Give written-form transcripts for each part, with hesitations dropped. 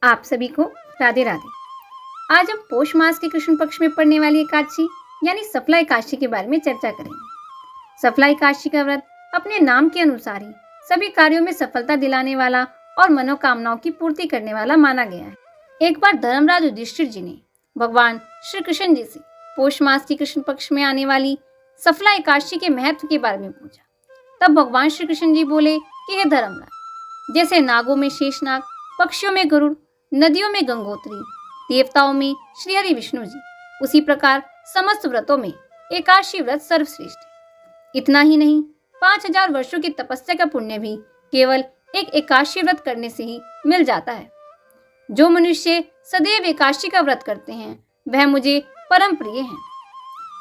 आप सभी को राधे राधे। आज हम पौष मास के कृष्ण पक्ष में पड़ने वाली एकादशी यानी सफला एकादशी के बारे में चर्चा करेंगे। सफला एकादशी का व्रत अपने नाम के अनुसार ही सभी कार्यों में सफलता दिलाने वाला और मनोकामनाओं की पूर्ति करने वाला माना गया है। एक बार धर्मराज युधिष्ठिर जी ने भगवान श्री कृष्ण जी से पौष मास की कृष्ण पक्ष में आने वाली सफला एकादशी के महत्व के बारे में पूछा। तब भगवान श्री कृष्ण जी बोले कि हे धर्मराज, जैसे नागों में शेषनाग, पक्षियों में गरुड़, नदियों में गंगोत्री, देवताओं में श्री हरि विष्णु जी, उसी प्रकार समस्त व्रतों में एकादशी व्रत सर्वश्रेष्ठ है। इतना ही नहीं, 5000 वर्षों की तपस्या का पुण्य भी केवल एक एकादशी व्रत करने से ही मिल जाता है। जो मनुष्य सदैव एकादशी का व्रत करते हैं वह मुझे परम प्रिय हैं।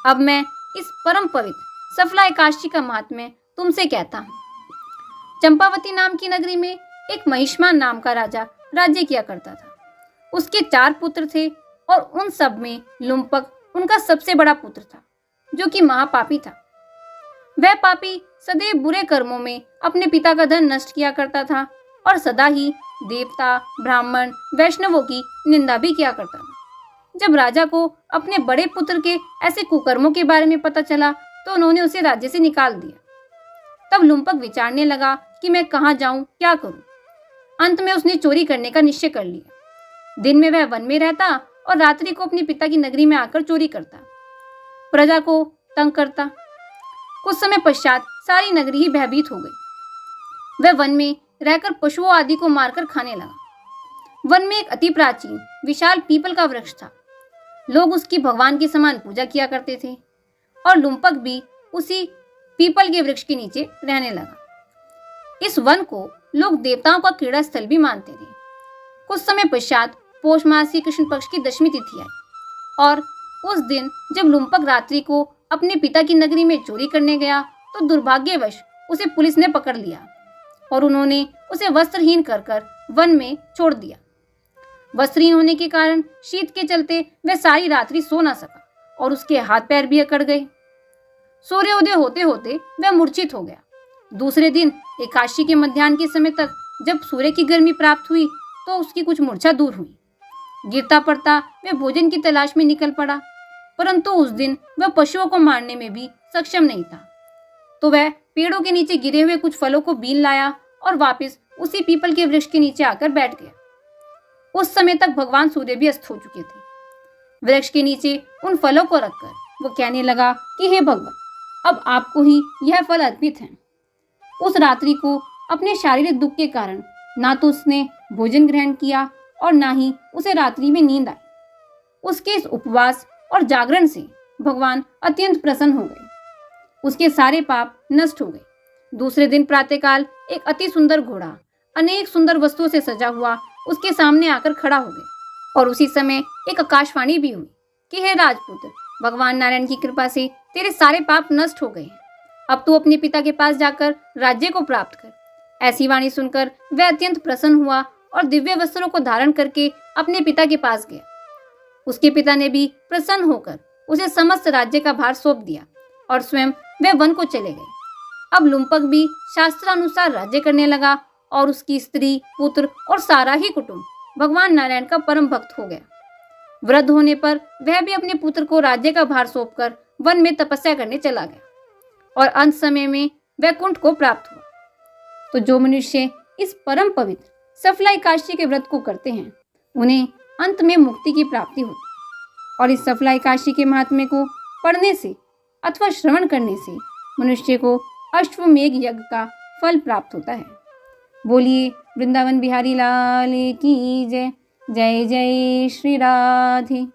अब मैं इस परम पवित्र सफला एकादशी का महात्म्य तुमसे कहता हूँ। चंपावती नाम की नगरी में एक महिष्मान नाम का राजा राज्य किया करता था। उसके 4 पुत्र थे और उन सब में लुम्पक उनका सबसे बड़ा पुत्र था, जो कि महापापी था। वह पापी सदैव बुरे कर्मों में अपने पिता का धन नष्ट किया करता था और सदा ही देवता, ब्राह्मण, वैष्णवों की निंदा भी किया करता था। जब राजा को अपने बड़े पुत्र के ऐसे कुकर्मों के बारे में पता चला तो उन्होंने उसे राज्य से निकाल दिया। तब लुम्पक विचारने लगा कि मैं कहाँ जाऊं, क्या करूं। अंत में उसने चोरी करने का निश्चय कर लिया। दिन में वह वन में रहता और रात्रि को अपने पिता की नगरी में आकर चोरी करता, प्रजा को तंग करता। कुछ समय पश्चात सारी नगरी ही भयभीत हो गई। वह वन में रहकर पशुओं आदि को मारकर खाने लगा। वन में एक अति प्राचीन विशाल पीपल का वृक्ष था। लोग उसकी भगवान के समान पूजा किया करते थे और लुम्पक भी उसी पीपल के वृक्ष के नीचे रहने लगा। इस वन को लोग देवताओं का क्रीड़ा स्थल भी मानते थे। कुछ समय पश्चात पौष मास की कृष्ण पक्ष की दशमी तिथि आई और उस दिन जब लुम्पक रात्रि को अपने पिता की नगरी में चोरी करने गया तो दुर्भाग्यवश उसे पुलिस ने पकड़ लिया और उन्होंने उसे वस्त्रहीन कर वन में छोड़ दिया। वस्त्रहीन होने के कारण शीत के चलते वह सारी रात्रि सो न सका और उसके हाथ पैर भी अकड़ गए। सूर्योदय होते होते वह मूर्छित हो गया। दूसरे दिन एकादशी के मध्याह्न के समय तक जब सूर्य की गर्मी प्राप्त हुई तो उसकी कुछ मूर्छा दूर हुई। गिरता पड़ता वह भोजन की तलाश में निकल पड़ा, परंतु उस दिन वह पशुओं को मारने में भी सक्षम नहीं था। तो वह पेड़ों के नीचे गिरे हुए कुछ फलों को बीन लाया और वापस उसी पीपल के वृक्ष के नीचे आकर बैठ गया। उस समय तक भगवान सूर्य भी अस्त हो चुके थे। वृक्ष के नीचे उन फलों को रखकर वो कहने लगा कि हे भगवान, अब आपको ही यह फल अर्पित है। उस रात्रि को अपने शारीरिक दुख के कारण ना तो उसने भोजन ग्रहण किया और ना ही उसे रात्रि में नींद आई। उसके इस उपवास और जागरण से भगवान अत्यंत प्रसन्न हो गए। उसके सारे पाप नष्ट हो गए। दूसरे दिन प्रातःकाल एक अति सुंदर घोड़ा अनेक सुंदर वस्तुओं से सजा हुआ उसके सामने आकर खड़ा हो गया और उसी समय एक आकाशवाणी भी हुई कि हे राजपुत्र, भगवान नारायण की कृपा से तेरे सारे पाप नष्ट हो गए हैं। अब तू अपने पिता के पास जाकर राज्य को प्राप्त कर। ऐसी वाणी सुनकर वह अत्यंत प्रसन्न हुआ और दिव्य वस्त्रों को धारण करके अपने पिता के पास गया। उसके पिता ने भी प्रसन्न होकर उसे समस्त राज्य का भार सौंप दिया और स्वयं वह वन को चले गए। अब लुम्पक भी शास्त्रानुसार राज्य करने लगा और उसकी स्त्री, पुत्र और सारा ही कुटुंब भगवान नारायण का परम भक्त हो गया। वृद्ध होने पर वह भी अपने पुत्र को राज्य का भार सौंपकर वन में तपस्या करने चला गया और अंत समय में वैकुंठ को प्राप्त हुआ। तो जो मनुष्य इस परम पवित्र सफला एकादशी के व्रत को करते हैं उन्हें अंत में मुक्ति की प्राप्ति होती और इस सफला एकादशी के महात्म्य को पढ़ने से अथवा श्रवण करने से मनुष्य को अश्वमेघ यज्ञ का फल प्राप्त होता है। बोलिए वृंदावन बिहारी लाल की जय। जय जय श्री राधे।